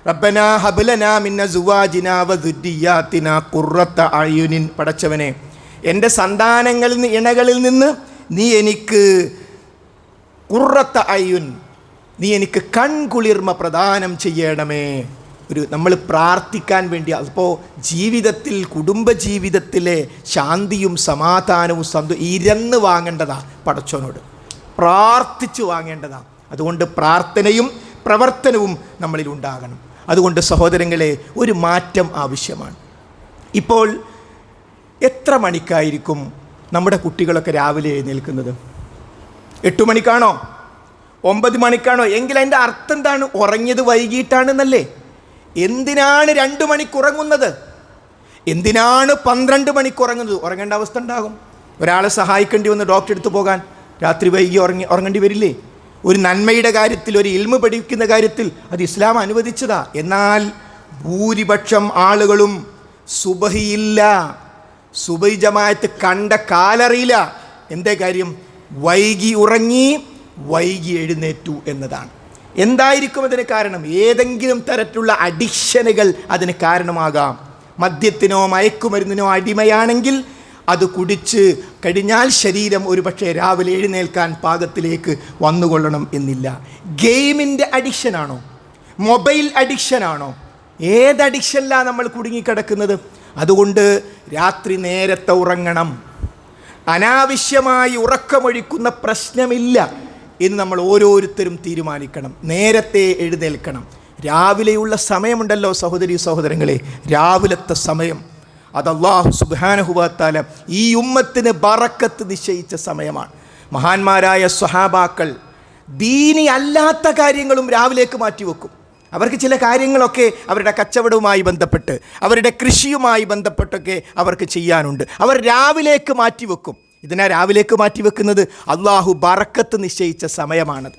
റബ്ബനാ ഹബ് ലനാ മിൻ അസ്വാജിനാ വദുരിയാതിനാ ഖുർറത അയുനിൻ. പടച്ചവനെ, എൻ്റെ സന്താനങ്ങളിൽ നിന്ന്, ഇണകളിൽ നിന്ന് നീ എനിക്ക് ഖുർറത അയുൻ, നീ എനിക്ക് കൺകുളിർമ പ്രദാനം ചെയ്യണമേ. നമ്മൾ പ്രാർത്ഥിക്കാൻ വേണ്ടി, അപ്പോൾ ജീവിതത്തിൽ, കുടുംബജീവിതത്തിലെ ശാന്തിയും സമാധാനവും ഇരന്ന് വാങ്ങേണ്ടതാണ്. പടച്ചവനോട് പ്രാർത്ഥിച്ച് വാങ്ങേണ്ടതാണ്. അതുകൊണ്ട് പ്രാർത്ഥനയും പ്രവർത്തനവും നമ്മളിൽ ഉണ്ടാകണം. അതുകൊണ്ട് സഹോദരങ്ങളെ, ഒരു മാറ്റം ആവശ്യമാണ്. ഇപ്പോൾ എത്ര മണിക്കായിരിക്കും നമ്മുടെ കുട്ടികളൊക്കെ രാവിലെ എഴുന്നേൽക്കുന്നത്? 8 മണിക്കാണോ 9 മണിക്കാണോ? എങ്കിൽ അതിൻ്റെ അർത്ഥം എന്താണ്? ഉറങ്ങിയത് വൈകിട്ടാണെന്നല്ലേ? എന്തിനാണ് 2 മണിക്ക് ഉറങ്ങുന്നത്? എന്തിനാണ് 12 മണിക്ക് ഉറങ്ങുന്നത്? ഉറങ്ങേണ്ട അവസ്ഥ ഉണ്ടാകും. ഒരാളെ സഹായിക്കേണ്ടി വന്ന് ഡോക്ടറെ അടുത്ത് പോകാൻ രാത്രി വൈകി ഉറങ്ങേണ്ടി വരില്ലേ? ഒരു നന്മയുടെ കാര്യത്തിൽ, ഒരു ഇൽമ് പഠിക്കുന്ന കാര്യത്തിൽ അത് ഇസ്ലാം അനുവദിച്ചതാ. എന്നാൽ ഭൂരിപക്ഷം ആളുകളും സുബഹിയില്ല, സുബഹി ജമാഅത്ത് കണ്ട കാലറിയില്ല. എന്തേ കാര്യം? വൈകി ഉറങ്ങി വൈകി എഴുന്നേറ്റു എന്നതാണ്. എന്തായിരിക്കും അതിന് കാരണം? ഏതെങ്കിലും തരത്തിലുള്ള അഡിക്ഷനുകൾ അതിന് കാരണമാകാം. മദ്യത്തിനോ മയക്കുമരുന്നിനോ അടിമയാണെങ്കിൽ അത് കുടിച്ച് കഴിഞ്ഞാൽ ശരീരം ഒരു പക്ഷേ രാവിലെ എഴുന്നേൽക്കാൻ പാകത്തിലേക്ക് വന്നുകൊള്ളണം എന്നില്ല. ഗെയിമിൻ്റെ അഡിക്ഷനാണോ? മൊബൈൽ അഡിക്ഷനാണോ? ഏത് അഡിക്ഷനിലാണ് നമ്മൾ കുടുങ്ങിക്കിടക്കുന്നത്? അതുകൊണ്ട് രാത്രി നേരത്തെ ഉറങ്ങണം. അനാവശ്യമായി ഉറക്കമൊഴിക്കുന്ന പ്രശ്നമില്ല എന്ന് നമ്മൾ ഓരോരുത്തരും തീരുമാനിക്കണം. നേരത്തെ എഴുന്നേൽക്കണം. രാവിലെയുള്ള സമയമുണ്ടല്ലോ സഹോദരീ സഹോദരങ്ങളെ, രാവിലത്തെ സമയം അത് അല്ലാഹു സുബ്ഹാനഹു വ തആല ഈ ഉമ്മത്തിന് ബറക്കത്ത് നിശ്ചയിച്ച സമയമാണ്. മഹാന്മാരായ സ്വഹാബാക്കൾ ദീനി അല്ലാത്ത കാര്യങ്ങളും രാവിലേക്ക് മാറ്റിവെക്കും. അവർക്ക് ചില കാര്യങ്ങളൊക്കെ അവരുടെ കച്ചവടവുമായി ബന്ധപ്പെട്ട്, അവരുടെ കൃഷിയുമായി ബന്ധപ്പെട്ടൊക്കെ അവർക്ക് ചെയ്യാനുണ്ട്. അവർ രാവിലേക്ക് മാറ്റിവെക്കും. ഇതിനാ രാവിലേക്ക് മാറ്റിവെക്കുന്നത്? അള്ളാഹു ബറക്കത്ത് നിശ്ചയിച്ച സമയമാണത്.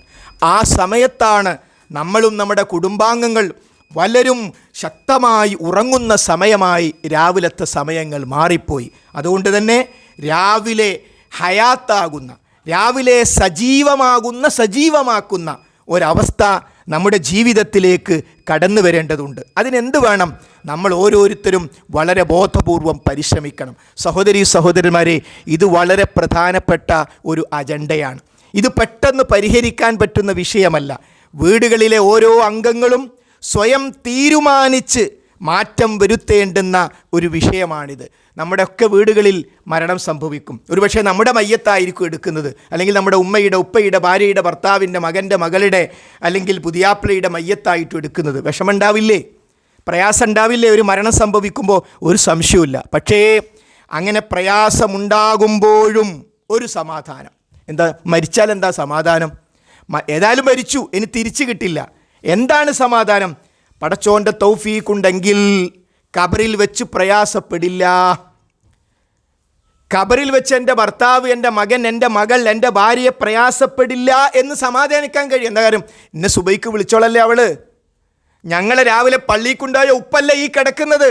ആ സമയത്താണ് നമ്മളും നമ്മുടെ കുടുംബാംഗങ്ങൾ പലരും ശക്തമായി ഉറങ്ങുന്ന സമയമായി രാവിലത്തെ സമയങ്ങൾ മാറിപ്പോയി. അതുകൊണ്ട് തന്നെ രാവിലെ ഹയാത്താകുന്ന, രാവിലെ സജീവമാക്കുന്ന ഒരവസ്ഥ നമ്മുടെ ജീവിതത്തിലേക്ക് കടന്നു വരേണ്ടതുണ്ട്. അതിനെന്ത് വേണം? നമ്മൾ ഓരോരുത്തരും വളരെ ബോധപൂർവം പരിശ്രമിക്കണം. സഹോദരീ സഹോദരന്മാരെ, ഇത് വളരെ പ്രധാനപ്പെട്ട ഒരു അജണ്ടയാണ്. ഇത് പെട്ടെന്ന് പരിഹരിക്കാൻ പറ്റുന്ന വിഷയമല്ല. വീടുകളിലെ ഓരോ അംഗങ്ങളും സ്വയം തീരുമാനിച്ച് മാറ്റം വരുത്തേണ്ടുന്ന ഒരു വിഷയമാണിത്. നമ്മുടെയൊക്കെ വീടുകളിൽ മരണം സംഭവിക്കും. ഒരുപക്ഷെ നമ്മുടെ മയ്യത്തായിരിക്കും എടുക്കുന്നത്, അല്ലെങ്കിൽ നമ്മുടെ ഉമ്മയുടെ, ഉപ്പയുടെ, ഭാര്യയുടെ, ഭർത്താവിൻ്റെ, മകൻ്റെ, മകളുടെ, അല്ലെങ്കിൽ പുതിയാപ്പിളയുടെ മയ്യത്തായിട്ടും എടുക്കുന്നത്. വിഷമമുണ്ടാവില്ലേ? പ്രയാസം ഉണ്ടാവില്ലേ ഒരു മരണം സംഭവിക്കുമ്പോൾ? ഒരു സംശയമില്ല. പക്ഷേ അങ്ങനെ പ്രയാസമുണ്ടാകുമ്പോഴും ഒരു സമാധാനം. എന്താ? മരിച്ചാൽ എന്താ സമാധാനം? ഏതായാലും മരിച്ചു, ഇനി തിരിച്ചു കിട്ടില്ല. എന്താണ് സമാധാനം? പടച്ചോൻ്റെ തൗഫീഖുണ്ടെങ്കിൽ ഖബറിൽ വെച്ച് പ്രയാസപ്പെടില്ല. ഖബറിൽ വെച്ച് എൻ്റെ ഭർത്താവ്, എൻ്റെ മകൻ, എൻ്റെ മകൾ, എൻ്റെ ഭാര്യയെ പ്രയാസപ്പെടില്ല എന്ന് സമാധാനിക്കാൻ കഴിയും. എന്താ കാര്യം? ഇന്നെ സുബൈക്ക് വിളിച്ചോളല്ലേ അവള്, ഞങ്ങളെ രാവിലെ പള്ളിക്കുണ്ടായ ഉപ്പല്ലേ ഈ കിടക്കുന്നത്,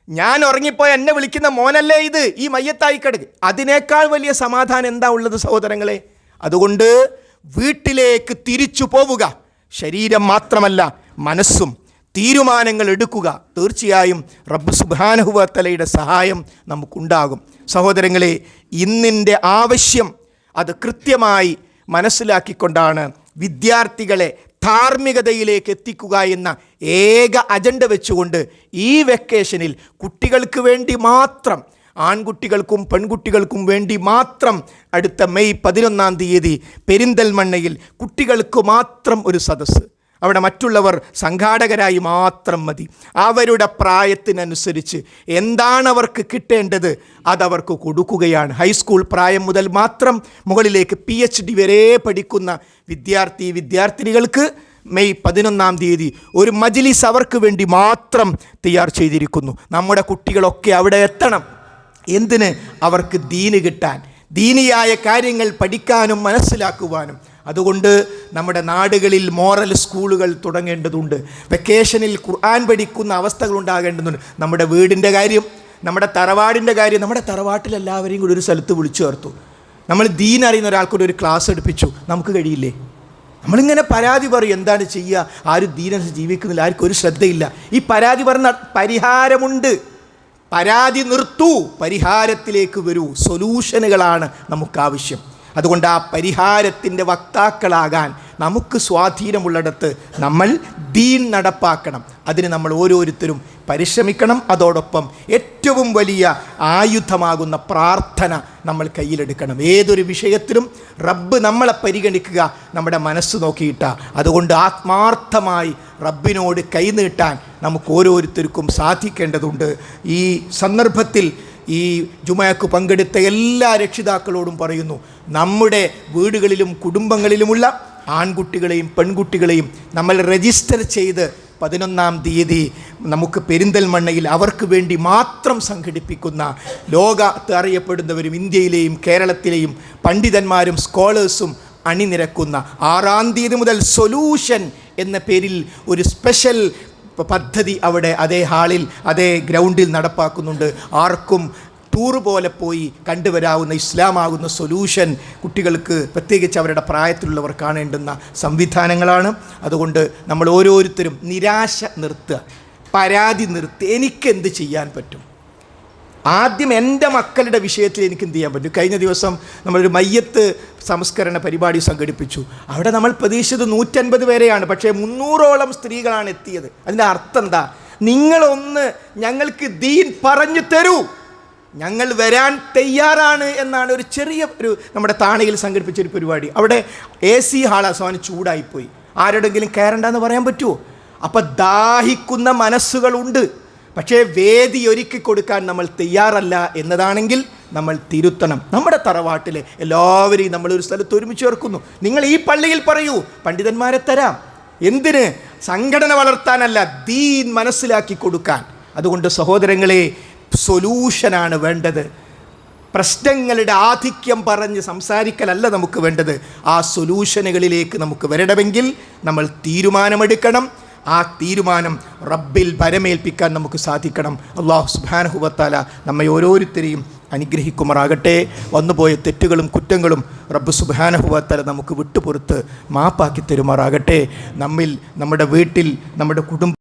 ഞാൻ ഉറങ്ങിപ്പോയ എന്നെ വിളിക്കുന്ന മോനല്ലേ ഇത് ഈ മയ്യത്തായി കിടക്ക്. അതിനേക്കാൾ വലിയ സമാധാനം എന്താ ഉള്ളത് സഹോദരങ്ങളെ? അതുകൊണ്ട് വീട്ടിലേക്ക് തിരിച്ചു പോവുക. ശരീരം മാത്രമല്ല, മനസ്സും. തീരുമാനങ്ങൾ എടുക്കുക. തീർച്ചയായും റബ്ബ് സുബ്ഹാനഹു വ തആലയുടെ സഹായം നമുക്കുണ്ടാകും. സഹോദരങ്ങളെ, ഇന്നിൻ്റെ ആവശ്യം അത് കൃത്യമായി മനസ്സിലാക്കിക്കൊണ്ടാണ് വിദ്യാർത്ഥികളെ ധാർമ്മികതയിലേക്ക് എത്തിക്കുക എന്ന ഏക അജണ്ട വെച്ചുകൊണ്ട് ഈ വെക്കേഷനിൽ കുട്ടികൾക്ക് വേണ്ടി മാത്രം ആൺകുട്ടികൾക്കും പെൺകുട്ടികൾക്കും വേണ്ടി മാത്രം അടുത്ത മെയ് 11 പെരിന്തൽമണ്ണയിൽ കുട്ടികൾക്ക് മാത്രം ഒരു സദസ്സ്. അവിടെ മറ്റുള്ളവർ സംഘാടകരായി മാത്രം മതി. അവരുടെ പ്രായത്തിനനുസരിച്ച് എന്താണ് അവർക്ക് കിട്ടേണ്ടത് അതവർക്ക് കൊടുക്കുകയാണ്. ഹൈസ്കൂൾ പ്രായം മുതൽ മാത്രം മുകളിലേക്ക് PhD വരെ പഠിക്കുന്ന വിദ്യാർത്ഥിനികൾക്ക് മെയ് 11 ഒരു മജ്ലിസ് അവർക്ക് വേണ്ടി മാത്രം തയ്യാർ ചെയ്തിരിക്കുന്നു. നമ്മുടെ കുട്ടികളൊക്കെ അവിടെ എത്തണം. എന്തിന്? അവർക്ക് ദീന് കിട്ടാൻ, ദീനിയായ കാര്യങ്ങൾ പഠിക്കാനും മനസ്സിലാക്കുവാനും. അതുകൊണ്ട് നമ്മുടെ നാടുകളിൽ മോറൽ സ്കൂളുകൾ തുടങ്ങേണ്ടതുണ്ട്. വെക്കേഷനിൽ ഖുർആൻ പഠിക്കുന്ന അവസ്ഥകൾ ഉണ്ടാകേണ്ടതുണ്ട്. നമ്മുടെ വീടിൻ്റെ കാര്യം, നമ്മുടെ തറവാടിൻ്റെ കാര്യം, നമ്മുടെ തറവാട്ടിൽ എല്ലാവരെയും കൂടി ഒരു സ്ഥലത്ത് വിളിച്ചു ചേർത്തു. നമ്മൾ ദീൻ അറിയുന്ന ഒരാൾക്കൂടി ഒരു ക്ലാസ് എടുപ്പിച്ചു. നമുക്ക് കഴിയില്ലേ? നമ്മളിങ്ങനെ പരാതി പറയും, എന്താണ് ചെയ്യുക, ആരും ദീനനുസരിച്ച് ജീവിക്കുന്നില്ല, ആർക്കും ഒരു ശ്രദ്ധയില്ല. ഈ പരാതി പറഞ്ഞ പരിഹാരമുണ്ട്. പരാതി നിർത്തൂ, പരിഹാരത്തിലേക്ക് വരൂ. സൊല്യൂഷനുകളാണ് നമുക്കാവശ്യം. അതുകൊണ്ട് ആ പരിഹാരത്തിൻ്റെ വക്താക്കളാകാൻ നമുക്ക് സ്വാധീനമുള്ളിടത്ത് നമ്മൾ ദീൻ നടപ്പാക്കണം. അതിന് നമ്മൾ ഓരോരുത്തരും പരിശ്രമിക്കണം. അതോടൊപ്പം ഏറ്റവും വലിയ ആയുധമാകുന്ന പ്രാർത്ഥന നമ്മൾ കയ്യിലെടുക്കണം. ഏതൊരു വിഷയത്തിലും റബ്ബ് നമ്മളെ പരിഗണിക്കുക നമ്മുടെ മനസ്സ് നോക്കിയിട്ടാണ്. അതുകൊണ്ട് ആത്മാർത്ഥമായി റബ്ബിനോട് കൈനീട്ടാൻ നമുക്ക് ഓരോരുത്തർക്കും സാധിക്കേണ്ടതുണ്ട്. ഈ സന്ദർഭത്തിൽ ഈ ജുമഅക്ക് പങ്കെടുത്ത എല്ലാ രക്ഷിതാക്കളോടും പറയുന്നു, നമ്മുടെ വീടുകളിലും കുടുംബങ്ങളിലുമുള്ള ആൺകുട്ടികളെയും പെൺകുട്ടികളെയും നമ്മൾ രജിസ്റ്റർ ചെയ്ത് 11 നമുക്ക് പെരിന്തൽമണ്ണയിൽ അവർക്ക് വേണ്ടി മാത്രം സംഘടിപ്പിക്കുന്ന, ലോകത്ത് അറിയപ്പെടുന്നവരും ഇന്ത്യയിലെയും കേരളത്തിലെയും പണ്ഡിതന്മാരും സ്കോളേഴ്സും അണിനിരക്കുന്ന 6 മുതൽ സൊല്യൂഷൻ എന്ന പേരിൽ ഒരു സ്പെഷ്യൽ പദ്ധതി അവിടെ അതേ ഹാളിൽ അതേ ഗ്രൗണ്ടിൽ നടപ്പാക്കുന്നുണ്ട്. ആർക്കും ടൂർ പോലെ പോയി കണ്ടുവരാവുന്ന ഇസ്ലാമാകുന്ന സൊല്യൂഷൻ കുട്ടികൾക്ക്, പ്രത്യേകിച്ച് അവരുടെ പ്രായത്തിലുള്ളവർ കാണേണ്ടുന്ന സംവിധാനങ്ങളാണ്. അതുകൊണ്ട് നമ്മൾ ഓരോരുത്തരും നിരാശ നിർത്തുക, പരാതി നിർത്തുക. എനിക്കെന്ത് ചെയ്യാൻ പറ്റും? ആദ്യം എൻ്റെ മക്കളുടെ വിഷയത്തിൽ എനിക്ക് എന്ത് ചെയ്യാൻ പറ്റും? കഴിഞ്ഞ ദിവസം നമ്മളൊരു മയ്യത്ത് സംസ്കരണ പരിപാടി സംഘടിപ്പിച്ചു. അവിടെ നമ്മൾ പ്രതീക്ഷിച്ചത് 150 പേരെയാണ്, പക്ഷേ 300ഓളം സ്ത്രീകളാണ് എത്തിയത്. അതിൻ്റെ അർത്ഥം എന്താ? നിങ്ങളൊന്ന് ഞങ്ങൾക്ക് ദീൻ പറഞ്ഞു തരൂ, ഞങ്ങൾ വരാൻ തയ്യാറാണ് എന്നാണ്. ഒരു ചെറിയ നമ്മുടെ താണയിൽ സംഘടിപ്പിച്ചൊരു പരിപാടി. അവിടെ AC ഹാളാസവാന് ചൂടായിപ്പോയി. ആരോടെങ്കിലും കയറണ്ടെന്ന് പറയാൻ പറ്റുമോ? അപ്പം ദാഹിക്കുന്ന മനസ്സുകളുണ്ട്. പക്ഷേ വേദി ഒരുക്കി കൊടുക്കാൻ നമ്മൾ തയ്യാറല്ല എന്നതാണെങ്കിൽ നമ്മൾ തിരുത്തണം. നമ്മുടെ തറവാട്ടിലെ എല്ലാവരെയും നമ്മളൊരു സ്ഥലത്ത് ഒരുമിച്ച് ചേർക്കുന്നു. നിങ്ങൾ ഈ പള്ളിയിൽ പറയൂ, പണ്ഡിതന്മാരെ തരാം. എന്തിന്? സംഘടന വളർത്താനല്ല, ദീൻ മനസ്സിലാക്കി കൊടുക്കാൻ. അതുകൊണ്ട് സഹോദരങ്ങളെ, സൊല്യൂഷനാണ് വേണ്ടത്. പ്രശ്നങ്ങളുടെ ആധിക്യം പറഞ്ഞ് സംസാരിക്കലല്ല നമുക്ക് വേണ്ടത്. ആ സൊല്യൂഷനുകളിലേക്ക് നമുക്ക് വരണമെങ്കിൽ നമ്മൾ തീരുമാനമെടുക്കണം. ആ തീരുമാനം റബ്ബിൽ ഭരമേൽപ്പിക്കാൻ നമുക്ക് സാധിക്കണം. അല്ലാഹു സുബ്ഹാനഹു വ തആല നമ്മെ ഓരോരുത്തരെയും അനുഗ്രഹിക്കുമാറാകട്ടെ. വന്നുപോയ തെറ്റുകളും കുറ്റങ്ങളും റബ്ബ് സുബ്ഹാനഹു വ തആല നമുക്ക് വിട്ടുപുറത്ത് മാപ്പാക്കി തരുമാറാകട്ടെ. നമ്മിൽ, നമ്മുടെ വീട്ടിൽ, നമ്മുടെ കുടുംബം